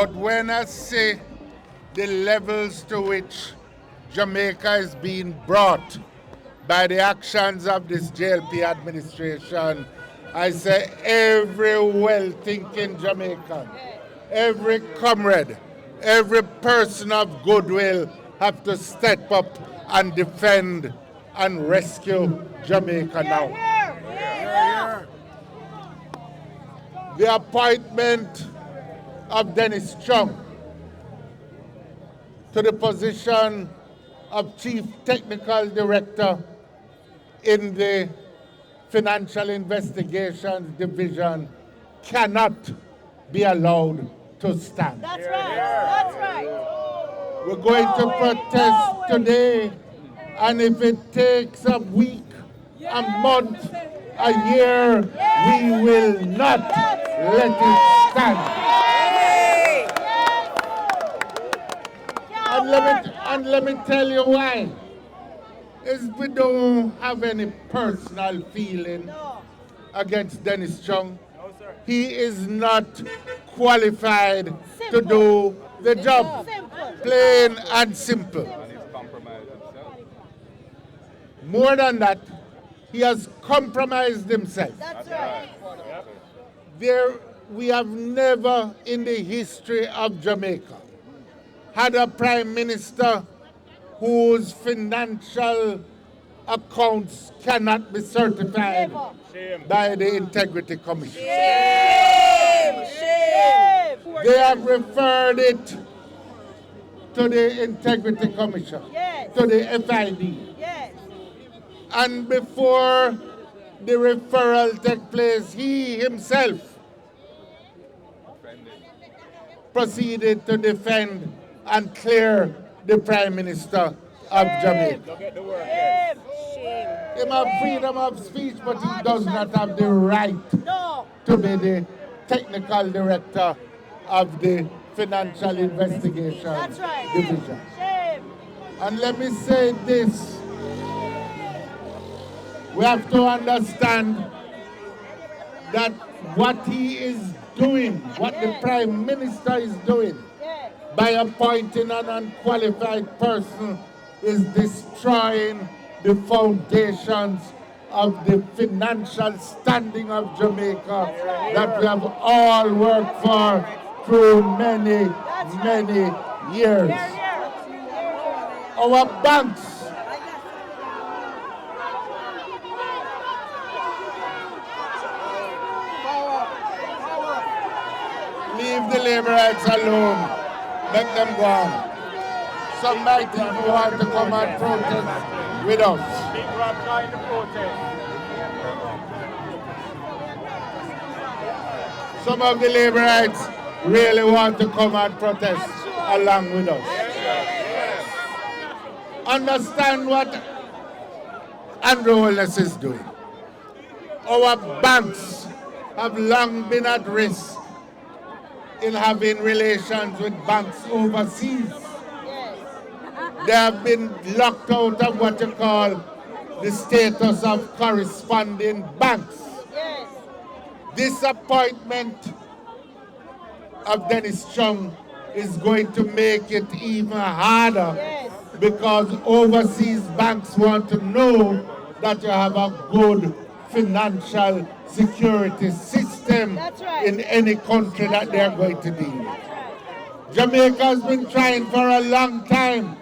But when I say the levels to which Jamaica is being brought by the actions of this JLP administration, I say every well-thinking Jamaican, every comrade, every person of goodwill have to step up and defend and rescue Jamaica now. The appointment of Dennis Chung to the position of Chief Technical Director in the Financial Investigations Division cannot be allowed to stand. That's right. That's right. We're going to protest today, and if it takes a week, a month, a year, we will not let it stand. And let me tell you why. Is we don't have any personal feeling against Dennis Chung. He is not qualified to do the job. Plain and simple. More than that, he has compromised himself. That's right. We have never in the history of Jamaica had a prime minister whose financial accounts cannot be certified by the Integrity Commission. Shame! Shame! They have referred it to the Integrity Commission, to the FID. Yes. And before the referral took place, he himself proceeded to defend and clear the Prime Minister of Jamaica. He has freedom of speech, but he does not have the right to be the technical director of the Financial Investigations Division. And let me say this. We have to understand that what he is doing, what the Prime Minister is doing, by appointing an unqualified person is destroying the foundations of the financial standing of Jamaica that we have all worked for through many, many years. Our banks leave the laborers alone. Let them go on. Some might even want to come and protest with us. People are trying to protest. Some of the laborites really want to come and protest along with us. Understand what Andrew Wallace is doing. Our banks have long been at risk in having relations with banks overseas. They have been locked out of what you call the status of corresponding banks. This appointment of Dennis Chung is going to make it even harder because overseas banks want to know that you have a good financial security system in any country that they are going to deal with. Jamaica has been trying for a long time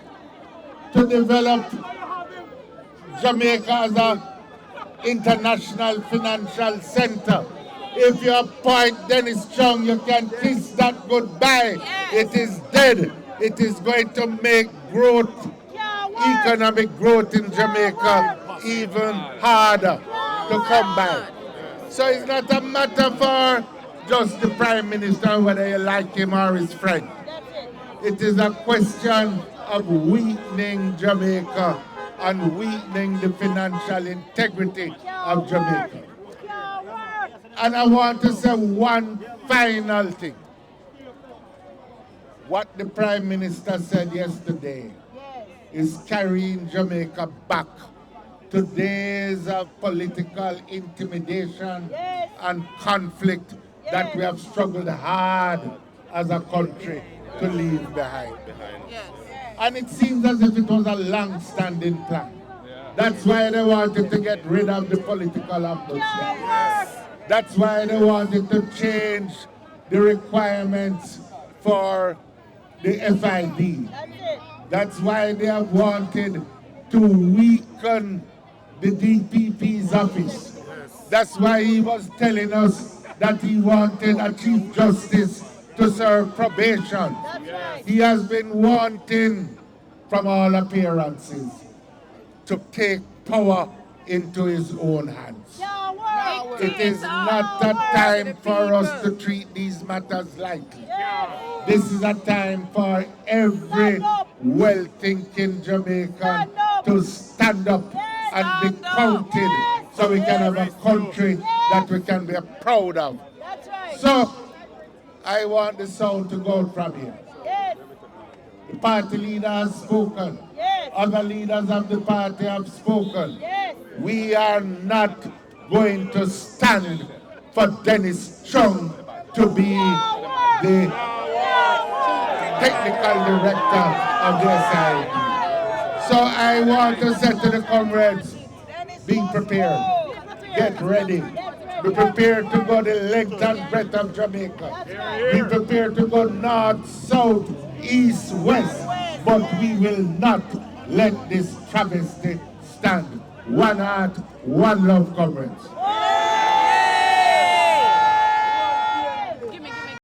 to develop Jamaica as an international financial center. If you appoint Dennis Chung, you can kiss that goodbye. It is dead. It is going to make growth, economic growth in Jamaica even harder to come by. So it's not a matter for just the Prime Minister, whether you like him or his friend. It is a question of weakening Jamaica and weakening the financial integrity of Jamaica. And I want to say one final thing. What the Prime Minister said yesterday is carrying Jamaica back to days of political intimidation and conflict that we have struggled hard as a country to leave behind. Yes. And it seems as if it was a long-standing plan. That's why they wanted to get rid of the political ombudsman. That's why they wanted to change the requirements for the FID. That's why they have wanted to weaken the DPP's office. That's why he was telling us that he wanted a Chief Justice to serve probation. He has been wanting, from all appearances, to take power into his own hands. It is not a time for us to treat these matters lightly. This is a time for every well-thinking Jamaican to stand up and be counted so we can have a country that we can be proud of. So, I want the sound to go from here. The party leader has spoken. Other leaders of the party have spoken. We are not going to stand for Dennis Chung to be the technical director of the SID. So I want to say to the comrades, be prepared, get ready. Be prepared to go the length and breadth of Jamaica. Be prepared to go north, south, east, west. But we will not let this travesty stand. One heart, one love, comrades.